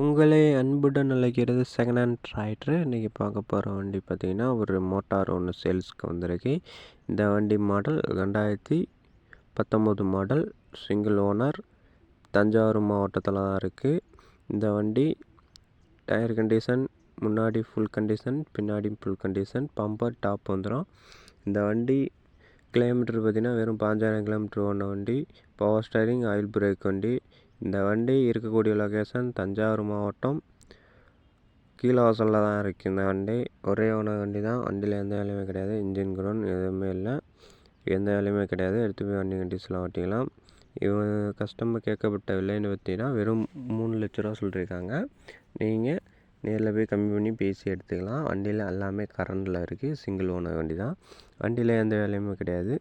உங்களை அன்புடன் அழைக்கிறது செகண்ட் ஹேண்ட் ட்ராக்டரு. இன்றைக்கி பார்க்க போகிற வண்டி பார்த்திங்கன்னா ஒரு மோட்டார் ஒன்று சேல்ஸ்க்கு வந்திருக்கு. இந்த வண்டி model 2019 model, single owner, Thanjavur மாவட்டத்தில் தான் இருக்குது. இந்த வண்டி டயர் கண்டிஷன் முன்னாடி ஃபுல் கண்டிஷன், பின்னாடி ஃபுல் கண்டிஷன், பம்பர் டாப் வந்துடும். இந்த வண்டி கிலோமீட்டர் பார்த்திங்கன்னா வெறும் 5000 கிலோமீட்டர் ஓடின வண்டி. பவர் ஸ்டேரிங், ஆயில் பிரேக் வண்டி. இந்த வண்டி இருக்கக்கூடிய லொக்கேஷன் தஞ்சாவூர் மாவட்டம், கீழவாசலில் தான் இருக்குது. இந்த வண்டி ஒரே ஓனர் வண்டி தான். வண்டியில் எந்த வேலையுமே கிடையாது. இன்ஜின் குரோன் எதுவுமே இல்லை, எந்த வேலையுமே கிடையாது. எடுத்து போய் வண்டி கண்டிஷனில் ஓட்டிக்கலாம். இவங்க கஸ்டமர் கேட்கப்பட்ட விலைன்னு பார்த்தீங்கன்னா வெறும் 3 லட்ச ரூபா சொல்லியிருக்காங்க. நீங்கள் நேரில் போய் கம்மி பண்ணி பேசி எடுத்துக்கலாம். வண்டியில் எல்லாமே கரண்டில் இருக்குது. சிங்கிள் ஓனர் வண்டி தான். வண்டியில் எந்த வேலையுமே கிடையாது.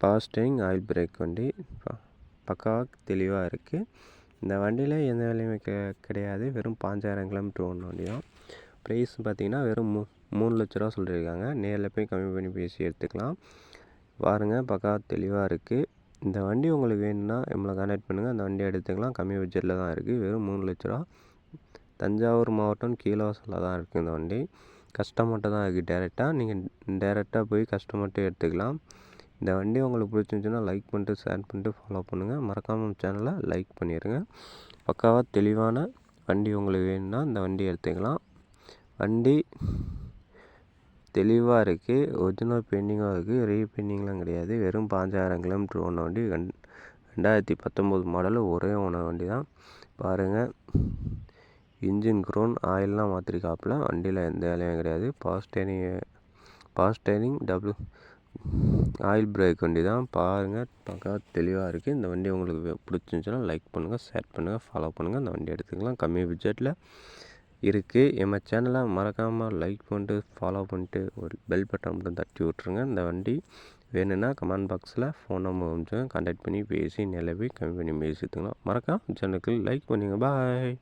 பவர் ஸ்டேரிங், ஆயில் பிரேக் வண்டி பக்காவாக தெளிவாக இருக்குது. இந்த வண்டியில் எந்த வேலையுமே கிடையாது. வெறும் 5000 கிலோமீட்டர் ஓடின வண்டி தான். ப்ரைஸ் பார்த்திங்கன்னா வெறும் 3 லட்ச ரூபா சொல்லியிருக்காங்க. நேரில் போய் கம்மி பண்ணி பேசி எடுத்துக்கலாம். பாருங்கள், பக்காவாக தெளிவாக இருக்குது. இந்த வண்டி உங்களுக்கு வேணும்னா நம்மளை கான்டாக்ட் பண்ணுங்கள். அந்த வண்டியை எடுத்துக்கலாம். கம்மி பட்ஜெட்டில் தான் இருக்குது. வெறும் 3 லட்ச ரூபா. தஞ்சாவூர் மாவட்டம், கீழவாசலில் தான் இருக்குது. இந்த வண்டி கஸ்டமர்கிட்ட தான் இருக்குது. டேரெக்டாக போய் கஸ்டமர்கிட்ட எடுத்துக்கலாம். இந்த வண்டி உங்களுக்கு பிடிச்சிருந்துச்சுன்னா லைக் பண்ணிட்டு, ஷேர் பண்ணிட்டு, ஃபாலோ பண்ணுங்கள். மறக்காமல் சேனலை லைக் பண்ணிடுங்க. பக்காவாக தெளிவான வண்டி உங்களுக்கு வேணும்னா இந்த வண்டி எடுத்துக்கலாம். வண்டி தெளிவாக இருக்குது. ஒரிஜினல் பெயிண்டிங்காக இருக்குது. ரீபெயிண்டிங்லாம் கிடையாது. வெறும் 5000 கிலோமீட்டர் ஓடின வண்டி. 2019 மாடல், ஒரே ஓனர் வண்டி தான். பாருங்கள், இன்ஜின் குரோன், ஆயிலெலாம் மாற்றிருக்காப்புல. வண்டியில் எந்த வேலையும் கிடையாது. Power steering double oil break வண்டி தான். பாருங்கள், பக்காவாக தெளிவாக இருக்குது. இந்த வண்டி உங்களுக்கு பிடிச்சிருந்துச்சுன்னா லைக் பண்ணுங்கள், ஷேர் பண்ணுங்கள், ஃபாலோ பண்ணுங்கள். இந்த வண்டி எடுத்துக்கலாம். கம்மி பட்ஜெட்டில் இருக்குது. நம்ம சேனலை மறக்காமல் லைக் பண்ணிட்டு, ஃபாலோ பண்ணிட்டு, ஒரு பெல் பட்டன் மட்டும் தட்டி விட்ருங்க. இந்த வண்டி வேணும்னா கமெண்ட் பாக்ஸில் ஃபோன் நம்பர் வந்துச்சுங்க. கான்டாக்ட் பண்ணி பேசி நிலவி கம்மி பண்ணி பேசி எடுத்துக்கலாம். மறக்காமல் சேனலுக்கு லைக் பண்ணுங்கள். பாய்.